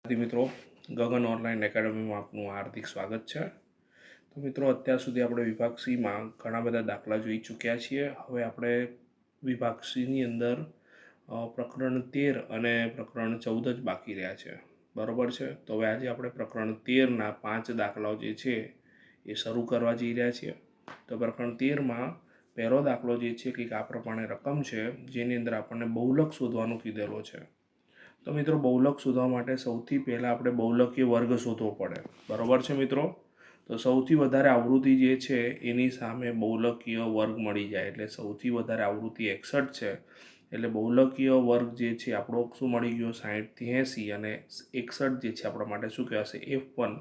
મિત્રો, ગગન ઓનલાઈન એકેડમીમાં આપનું હાર્દિક સ્વાગત છે. તો મિત્રો, અત્યાર સુધી આપણે વિભાગ સીમાં ઘણા બધા દાખલા જોઈ ચૂક્યા છીએ. હવે આપણે વિભાગ સીની અંદર પ્રકરણ 13 અને પ્રકરણ 14 જ બાકી રહ્યા છે. બરોબર છે. તો હવે આજે આપણે પ્રકરણ 13ના 5 દાખલાઓ જે છે એ શરૂ કરવા જઈ રહ્યા છીએ. તો પ્રકરણ 13માં પહેલો દાખલો જે છે કંઈક આ પ્રમાણે રકમ છે, જેની અંદર આપણને બહુલક શોધવાનું કીધેલો છે. તો મિત્રો, બહુલક શોધવા માટે સૌથી પહેલાં આપણે બહુલકીય વર્ગ શોધવો પડે. બરાબર છે મિત્રો. તો સૌથી વધારે આવૃત્તિ જે છે એની સામે બહુલકીય વર્ગ મળી જાય. એટલે સૌથી વધારે આવૃત્તિ 61 છે, એટલે બહુલકીય વર્ગ જે છે આપણો શું મળી ગયો? 60 થી 80. અને 61 જે છે આપણા માટે શું કહેવાશે? F1.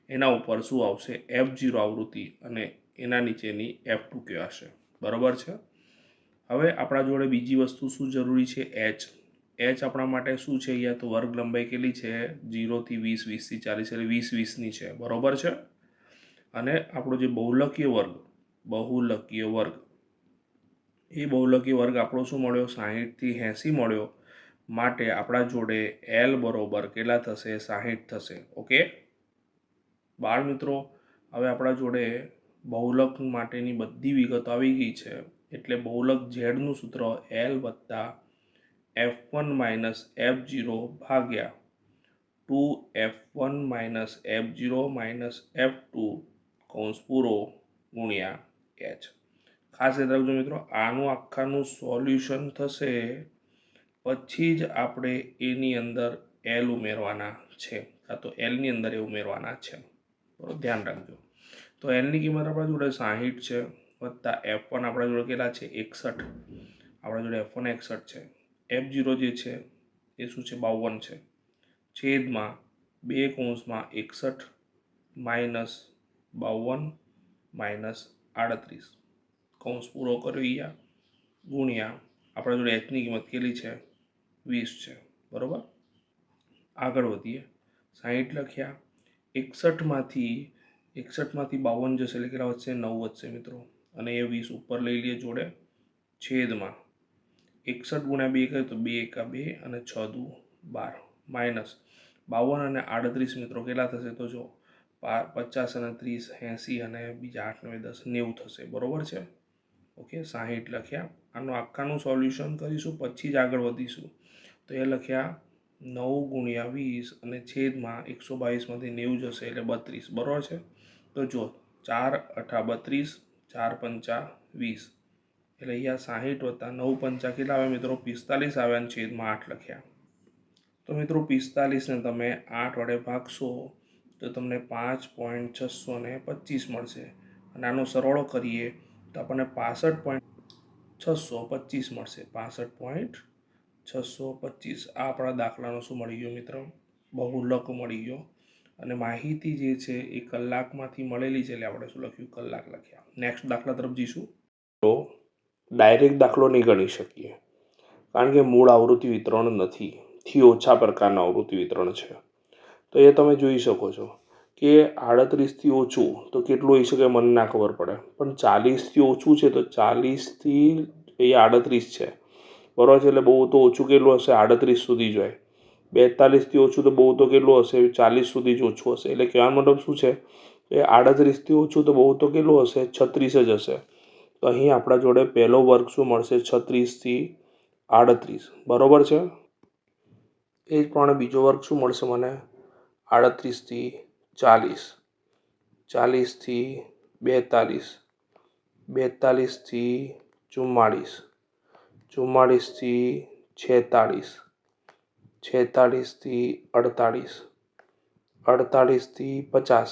એના ઉપર શું આવશે? F0 આવૃત્તિ, અને એના નીચેની F2 કહેવાશે. બરાબર છે. હવે આપણા જોડે બીજી વસ્તુ શું જરૂરી છે? h આપણા માટે શું છે? અહીંયા તો વર્ગ લંબાઈ કેટલી છે? 0 થી 20, 20 થી 40, એટલે 20, 20ની છે. બરોબર છે. અને આપણો જે બહુલકીય વર્ગ એ બહુલકીય વર્ગ આપણો શું મળ્યો? 60 થી 80 મળ્યો. માટે આપણા જોડે L બરોબર કેટલા થશે? 60 થશે. ઓકે બાળ મિત્રો, હવે આપણા જોડે બહુલક માટેની બધી વિગતો આવી ગઈ છે. એટલે બહુલક ઝેડનું સૂત્ર L વત્તા F1 માઇનસ F0 ભાગ્યા 2F1 minus F0 minus F2 કૌંસ પૂરો ગુણ્યા H. ખાસ યાદ રાખજો મિત્રો, આનું આખાનું સોલ્યુશન થશે પછી જ આપણે એની અંદર L ઉમેરવાના છે, કાં તો Lની અંદર એ ઉમેરવાના છે. બરાબર, ધ્યાન રાખજો. તો Lની કિંમત આપણા જોડે 60 છે, વત્તા F1 આપણા જોડે કેટલા છે? 61. આપણા જોડે F1 61 છે. F0 જે છે એ શું છે? 52 છે. છેદમાં 2 કૌંસમાં 61 માઇનસ 52 માઇનસ 38 કૌંસ પૂરો કર્યો અહીંયા ગુણ્યા આપણા જોડે Hની કિંમત કેટલી છે? 20 છે. બરાબર, આગળ વધીએ. 60 લખ્યા. 61માંથી 52 જશે એટલે કેટલા વધશે? 9 વધશે મિત્રો. અને એ 20 ઉપર લઈ લઈએ જોડે. છેદમાં 61 ગુણ્યા 2 કરે તો 2 એકા 2 અને 6 દુ 12 માઇનસ 52 અને 38 મિત્રો કેટલા થશે? તો જો 50 અને 30 80 અને બીજા 8 9 10 90 થશે. બરોબર છે. ઓકે, 60 લખ્યા. આનું આખાનું સોલ્યુશન કરીશું પછી જ આગળ વધીશું. તો એ લખ્યા 9 ગુણ્યા 20 અને છેદમાં 122માંથી 90 જશે એટલે 32. બરોબર છે. તો જો 4 અઠા 32, 4 પંચા 20, એટલે અહીંયા 60 વત્તા 9 પંચા કેટલા આવે મિત્રો? 45 આવે, અને છેદમાં 8 લખ્યા. તો મિત્રો 45ને તમે 8 વડે ભાગશો તો તમને 5.625 મળશે. અને આનો સરવાળો કરીએ તો આપણને 65.625 મળશે. 65.625 આ આપણા દાખલાનો શું મળી ગયો મિત્રો? બહુલક મળી ગયો. અને માહિતી જે છે એ કલાકમાંથી મળેલી છે, એટલે આપણે શું લખ્યું? કલાક લખ્યા. નેક્સ્ટ દાખલા તરફ જઈશું. તો ડાયરેક્ટ દાખલો નહીં ગણી શકીએ, કારણ કે મૂળ આવૃત્તિ વિતરણ નથી, થી ઓછા પ્રકારનું આવૃત્તિ વિતરણ છે. તો એ તમે જોઈ શકો છો કે 38થી ઓછું તો કેટલું હોઈ શકે મને ના ખબર પડે, પણ 40થી ઓછું છે તો 40થી એ 38 છે. બરાબર છે. એટલે બહુ તો ઓછું કેટલું હશે? 38 સુધી જ હોય. 42થી ઓછું તો બહુ તો કેટલું હશે? 40 સુધી જ ઓછું હશે. એટલે કહેવાનો મતલબ શું છે? એ 38થી ઓછું તો બહુ તો કેટલું હશે? 36 જ હશે. તો અહીં આપણા જોડે પહેલો વર્ગ શું મળશે? 36 થી 38. બરાબર છે. એ જ પ્રમાણે બીજો વર્ગ શું મળશે મને? 38 થી 40, 40 થી 42, 42 થી 44, 44 થી 46, 46 થી 48, 48 થી 50,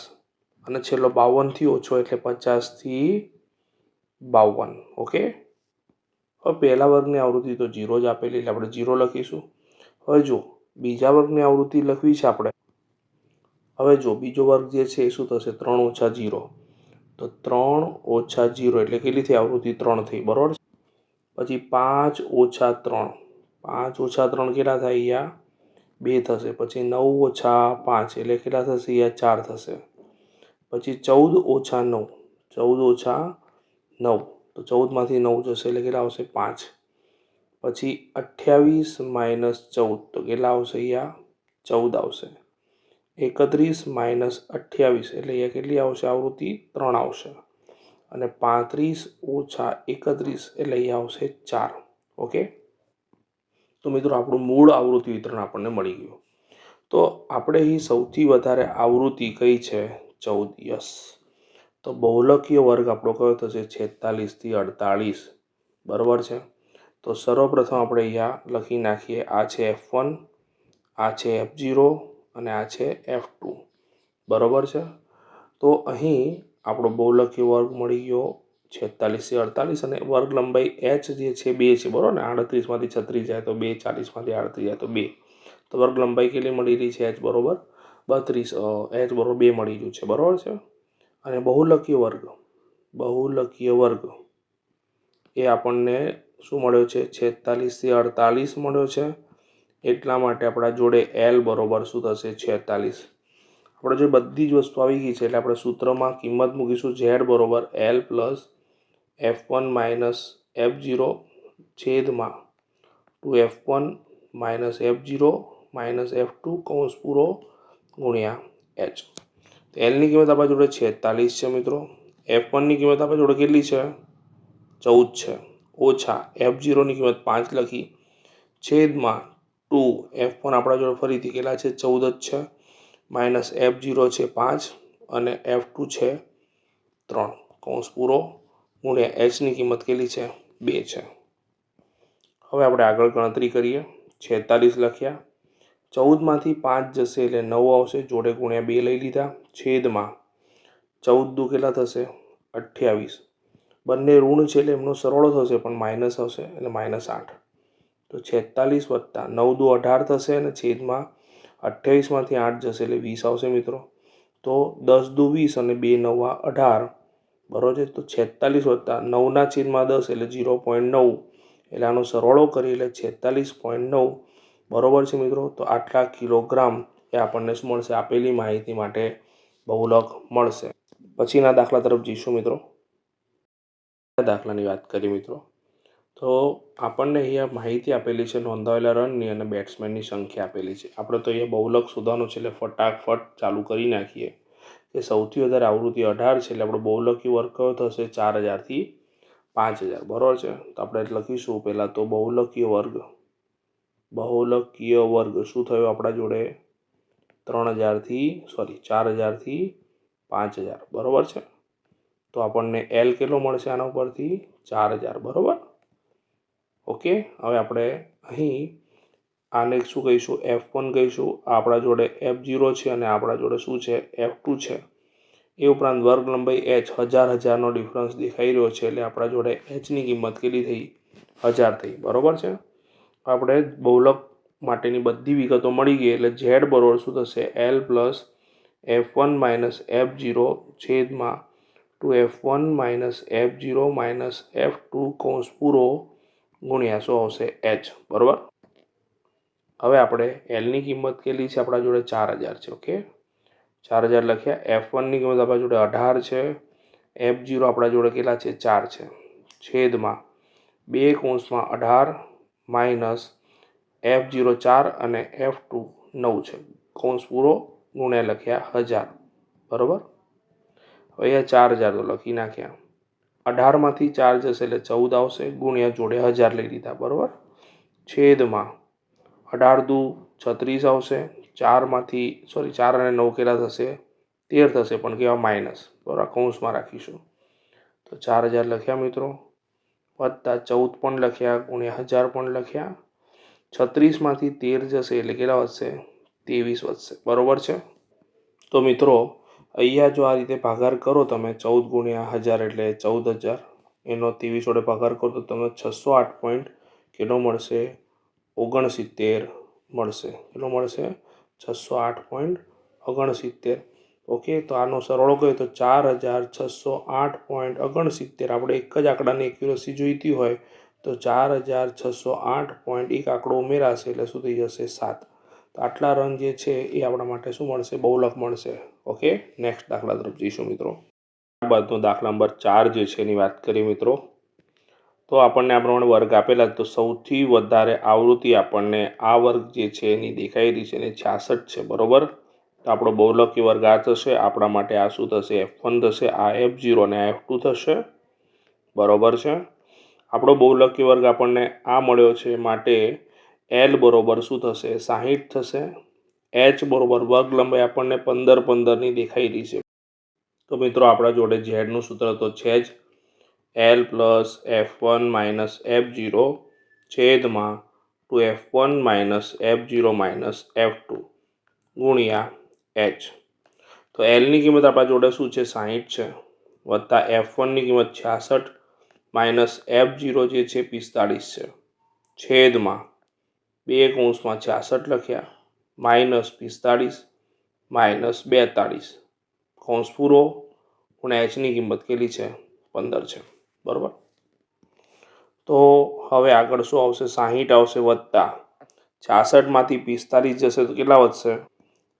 અને છેલ્લો 52 થી ઓછો એટલે 50 થી 52. ઓકે, હવે પહેલા વર્ગની આવૃત્તિ તો 0 જ આપેલી એટલે આપણે 0 લખીશું. હવે જો બીજા વર્ગની આવૃત્તિ લખવી છે આપણે. હવે જો બીજો વર્ગ જે છે એ શું થશે? 3 ઓછા 0. તો 3 ઓછા 0 એટલે કેટલી થઈ? આવૃત્તિ 3 થઈ. બરાબર. પછી 5 ઓછા 3, 5 ઓછા 3 કેટલા થાય? અહીંયા 2 થશે. પછી 9 ઓછા 5 એટલે કેટલા થશે? અહીંયા 4 થશે. પછી 14 ઓછા 9, 14 ઓછા 9 તો 14માંથી 9 જશે એટલે કેટલા આવશે? 5. પછી 28 માઇનસ 14 તો કેટલા આવશે? અહીંયા 14 આવશે। 31 માઇનસ 28 એટલે અહીંયા કેટલી આવશે આવૃત્તિ? 3 આવશે। અને 35 ઓછા 31 એટલે અહીંયા આવશે 4। ઓકે, તો મિત્રો આપણું મૂળ આવૃત્તિ વિતરણ આપણને મળી ગયું। તો આપણે અહીં સૌથી વધારે આવૃત્તિ કઈ છે? 14। યસ, તો બહુલકીય વર્ગ આપણો કયો થશે? 46 થી 48। બરાબર છે। તો સર્વપ્રથમ આપણે અહીંયા લખી નાખીએ, આ છે F1, આ છે F0 અને આ છે F2। બરાબર છે। તો અહીં આપણો બહુલકીય વર્ગ મળી ગયો 46 થી 48 અને વર્ગ લંબાઈ h જે છે 2 છે। બરાબર ને, 38 માંથી 36 જાય તો 2, 40 માંથી 38 જાય તો 2। તો વર્ગ લંબાઈ કેટલી મળી રહી છે? h બરોબર 32, h બરોબર 2 મળી ગયું છે। બરાબર છે। અને બહુલકીય વર્ગ એ આપણને શું મળ્યો છે? 46 થી 48 મળ્યો છે। એટલા માટે આપણા જોડે L બરોબર શું થશે? 46। આપણે જો બધી જ વસ્તુ આવી ગઈ છે એટલે આપણે સૂત્રમાં કિંમત મૂકીશું z બરોબર L plus F1 minus F0 છેદમાં 2F1 minus F0 minus F2 કૌંસ પૂરો ગુણ્યા h। એલની કિંમત આપણા જોડે 46 છે મિત્રો। F1ની કિંમત આપણા જોડે કેટલી છે? 14 છે। ઓછા F0ની કિંમત 5 લખી છેદમાં 2F1 આપણા જોડે ફરીથી કેટલા છે? 14 જ છે। માઇનસ F0 છે 5 અને F2 છે 3 કૌંસ પૂરો ગુણ્યા hની કિંમત કેટલી છે? 2 છે। હવે આપણે આગળ ગણતરી કરીએ। 46 લખ્યા, 14માંથી 5 જશે એટલે 9 આવશે, જોડે ગુણ્યા 2 લઈ લીધા છેદમાં 14 દુ કેટલા થશે? 28। બંને ઋણ છે એટલે એમનો સરવાળો થશે પણ માઇનસ આવશે એટલે -8। તો 46 વત્તા 9 દુ 18 થશે અને છેદમાં 28માંથી 8 જશે એટલે 20 આવશે મિત્રો। તો 10 દુ 20 અને 2 9 18 બરાબર છે। તો 46 વત્તા 9ના છેદમાં 10 એટલે 0.9 એટલે આનો સરવાળો કરી એટલે 46.9 બરાબર છે મિત્રો। તો આટલા કિલોગ્રામ એ આપણને શું મળશે? આપેલી માહિતી માટે બહુલક મળશે। પછીના દાખલા તરફ જઈશું મિત્રો। દાખલાની વાત કરીએ મિત્રો, તો આપણને અહીંયા માહિતી આપેલી છે નોંધાવેલા રનની અને બેટ્સમેનની સંખ્યા આપેલી છે। આપણે તો અહીંયા બહુલક શોધવાનું છે એટલે ફટાફટ ચાલુ કરી નાખીએ કે સૌથી વધારે આવૃત્તિ 18 છે એટલે આપણો બહુલકી વર્ગ કયો થશે? 4000 થી 5000 બરાબર છે। તો આપણે લખીશું પહેલાં તો બહુલકીય વર્ગ શું થયો આપણા જોડે? 4000 થી 5000 બરાબર છે। તો આપણને L કેટલો મળશે આના ઉપરથી? 4000 બરાબર। ઓકે, હવે આપણે અહીં આને શું કહીશું? F1 કહીશું। આપણા જોડે F0 છે અને આપણા જોડે શું છે? F2 છે। એ ઉપરાંત વર્ગ લંબાઈ h 1000નો ડિફરન્સ દેખાઈ રહ્યો છે એટલે આપણા જોડે hની કિંમત કેટલી થઈ? 1000 થઈ બરાબર છે। આપણે બહુલક માટેની બધી વિગતો મળી ગઈ એટલે z બરોબર શું થશે? L plus F1 minus F0 છેદમાં 2F1 minus F0 minus F2 કૌંસ પૂરો ગુણ્યા શું આવશે? h બરાબર। હવે આપણે Lની કિંમત કેટલી છે? આપણા જોડે 4000 છે। ઓકે, 4000 લખ્યા। F1ની કિંમત આપણા જોડે 18 છે। F0 આપણા જોડે કેટલા છે? 4 છે છેદમાં 2 કૌંસમાં 18 માઇનસ F0 4 અને F2 9 છે કૌંસ પૂરો ગુણ્યા લખ્યા 1000 બરાબર। અહીંયા 4000 તો લખી નાખ્યા, 18માંથી 4 જશે એટલે 14 આવશે ગુણ્યા જોડે 1000 લઈ લીધા બરાબર છેદમાં 18 દુ 36 આવશે, 4 અને 9 કેટલા થશે? 13 થશે પણ કેવા? માઇનસ બરાબર, કૌંસમાં રાખીશું। તો 4000 લખ્યા મિત્રો, વત્તા 14 પણ લખ્યા ગુણ્યા 1000 પણ લખ્યા। 36માંથી 13 જશે એટલે કેટલા વધશે? 23 વધશે બરાબર છે। તો મિત્રો અહીંયા જો આ રીતે ભાગાકાર કરો તમે 14 ગુણ્યા 1000 એટલે 14000, એનો 23 વડે ભાગાકાર કરો તો તમને 608 પોઈન્ટ કેટલો મળશે? 69 મળશે। કેટલો મળશે? 608.69। ઓકે, તો આનો સરવાળો કયો તો 4608.69। આપણે એક જ આંકડાની એક્યુરસી જોઈતી હોય તો 4608 એક આંકડો ઉમેરાશે એટલે શું થઈ જશે? 7। તો આટલા રન જે છે એ આપણા માટે શું મળશે? બહુલક મળશે। ઓકે, નેક્સ્ટ દાખલા તરફ જઈશું મિત્રો। ત્યારબાદનો દાખલા નંબર 4 જે છે એની વાત કરીએ મિત્રો, તો આપણને આ પ્રમાણે વર્ગ આપેલા, તો સૌથી વધારે આવૃત્તિ આપણને આ વર્ગ જે છે એની દેખાઈ રહી છે, એને 66 છે, બરાબર. તો આપણો બહુલકી વર્ગ આ થશે. આપણા માટે આ શું થશે? F1 થશે. આ F0 અને આ F2 થશે, બરાબર છે. આપણો બહુલકી વર્ગ આપણને આ મળ્યો છે, માટે L બરોબર શું થશે? 60 થશે. H બરોબર વર્ગ લંબાઈ આપણને 15 દેખાઈ રહી છે. તો મિત્રો આપણા જોડે ઝેડનું સૂત્ર તો છે જ, L plus F1 minus F0 છેદમાં 2F1 minus F0 minus F2 ગુણ્યા H. તો Lની કિંમત આપણા જોડે શું છે? 60 છે, વત્તા F1ની કિંમત 66 માઇનસ F0 જે છે 45 છે, છેદમાં 2 / 66 લખ્યા માઇનસ 45 માઇનસ 42 કૌંસ પૂરો, અને Hની કિંમત કેટલી છે? 15 છે, બરાબર. તો હવે આગળ શું આવશે? 60 આવશે, વત્તા 66માંથી 45 જશે તો કેટલા વધશે?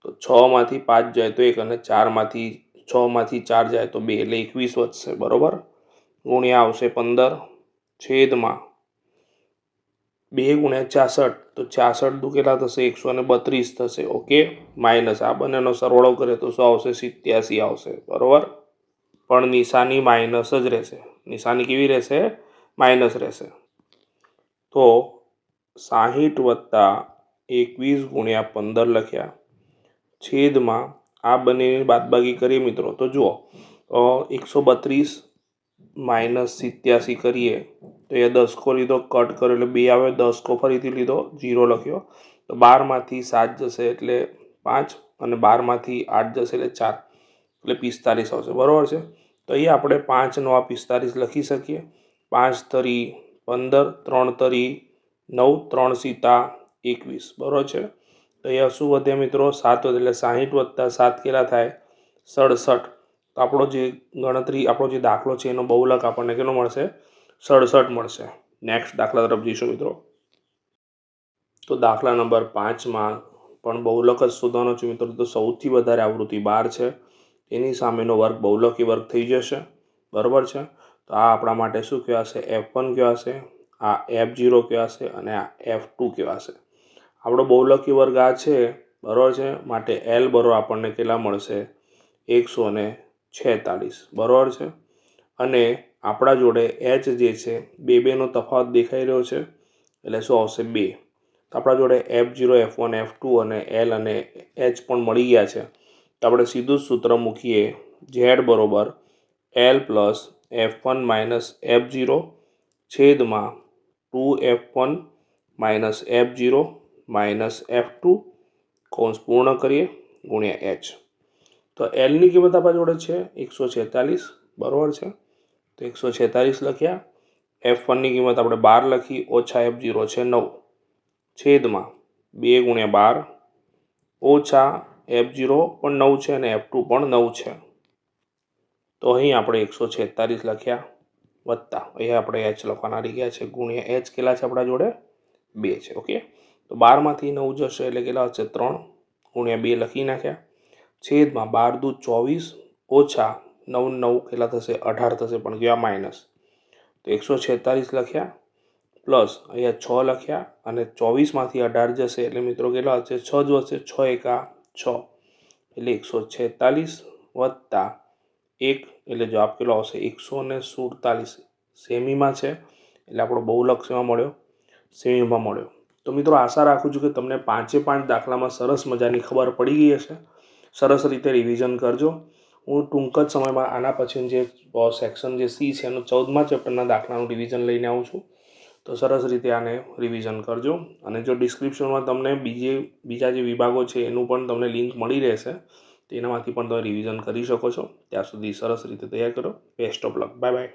તો 6માંથી 5 જાય તો 1, અને 6માંથી 4 જાય તો 2, એટલે 21 વધશે, બરાબર. ગુણ્યા આવશે 15 છેદમાં 2 × 66, તો 66 દુ કેટલા થશે? 132 થશે, ઓકે. માઇનસ આ બંનેનો સરવાળો કરે તો શું આવશે? 87 આવશે, બરાબર. પણ નિશાની માઇનસ જ રહેશે. નિશાની કેવી રહેશે? માઇનસ રહેશે. તો 60 વત્તા 21 ગુણ્યા 15 લખ્યા છેદમાં આ બંનેની બાદબાકી કરીએ મિત્રો, તો જુઓ 132 માઇનસ 87 કરીએ તો એ 10 લીધો, કટ કર્યો એટલે 2 આવે, 10 ફરીથી લીધો, 0 લખ્યો. તો 12માંથી 7 જશે એટલે 5, અને 12માંથી 8 જશે એટલે 4, એટલે 45 આવશે, બરાબર છે. તો અહીંયા આપણે 5 નો આ 45 લખી શકીએ. 5 તરી 15, 3 તરી 9, 3 સીતા 21, બરાબર છે. તો અહીંયા શું વધે મિત્રો? 7 વધે, એટલે 60 વત્તા 7 કેટલા થાય? 67. તો આપણો જે ગણતરી, આપણો જે દાખલો છે એનો બહુલક આપણને કેટલો મળશે? 67 મળશે. નેક્સ્ટ દાખલા તરફ જઈશું મિત્રો. તો દાખલા નંબર 5માં પણ બહુલક જ શોધવાનો છે મિત્રો. તો સૌથી વધારે આવૃત્તિ 12 છે, એની સામેનો વર્ગ બહુલકી વર્ગ થઈ જશે, બરાબર છે. તો આ આપણા માટે શું કહેવાશે? F1 કહેવાશે, આ F0 કહેવાશે, અને આ F2 કહેવાશે. આપણો બહુલકી વર્ગ આ છે, બરાબર છે. માટે L બરાબર આપણને કેટલા મળશે? 146, બરાબર છે. અને આપણા જોડે H જે છે 2 નો તફાવત દેખાઈ રહ્યો છે, એટલે શું આવશે? 2. તો આપણા જોડે F0, F1, F2 અને L અને H પણ મળી ગયા છે. તો આપણે સીધું જ સૂત્ર મૂકીએ, Z બરોબર L plus F1 minus F0 છેદમાં 2F1 minus F0 minus F2 કૌંસ પૂર્ણ કરીએ ગુણ્યા H. તો Lની કિંમત આપણા જોડે છે 146, બરાબર છે. તો 146 લખ્યા. F1ની કિંમત આપણે 12 લખી, ઓછા F0 છે 9, છેદમાં 2 × 12 ઓછા F0 પણ 9 છે અને F2 પણ 9 છે. તો અહીં આપણે 146 લખ્યા, વત્તા અહીંયા આપણે H લખવાના રહી ગયા છે, ગુણ્યા H કેટલા છે આપણા જોડે? 2 છે, ઓકે. તો 12માંથી 9 જશે એટલે કેટલા હશે? 3, ગુણ્યા 2 લખી નાખ્યા, છેદમાં 12 દુ 24 ઓછા 9 9 કેટલા થશે? 18 થશે, પણ ગયા માઇનસ. તો 146 લખ્યા, પ્લસ અહીંયા 6 લખ્યા, અને 24માંથી 18 જશે એટલે મિત્રો કેટલા હશે? 6 જ વધશે, 6 એકા 6, એટલે 146 વત્તા 1, એટલે જવાબ કેટલો આવશે? 147. સેમીમાં છે, એટલે આપણો બહુલક શેમાં મળ્યો? સેમીમાં મળ્યો. તો મિત્રો આશા રાખું છું કે તમને 5 દાખલામાં સરસ મજાની ખબર પડી ગઈ હશે. સરસ રીતે રિવિઝન કરજો. હું ટૂંક જ સમયમાં આના પછી જે સેક્શન જે C છે એનું 14મા ચેપ્ટરના દાખલાનું રિવિઝન લઈને આવું છું. તો સરસ રીતે આને રિવિઝન કરજો. અને જો ડિસ્ક્રિપ્શનમાં તમને બીજા જે વિભાગો છે એનું પણ તમને લિંક મળી રહેશે, તો એનામાંથી પણ તમે રિવિઝન કરી શકો છો. ત્યાં સુધી સરસ રીતે તૈયાર કરો. Best of luck. Bye bye.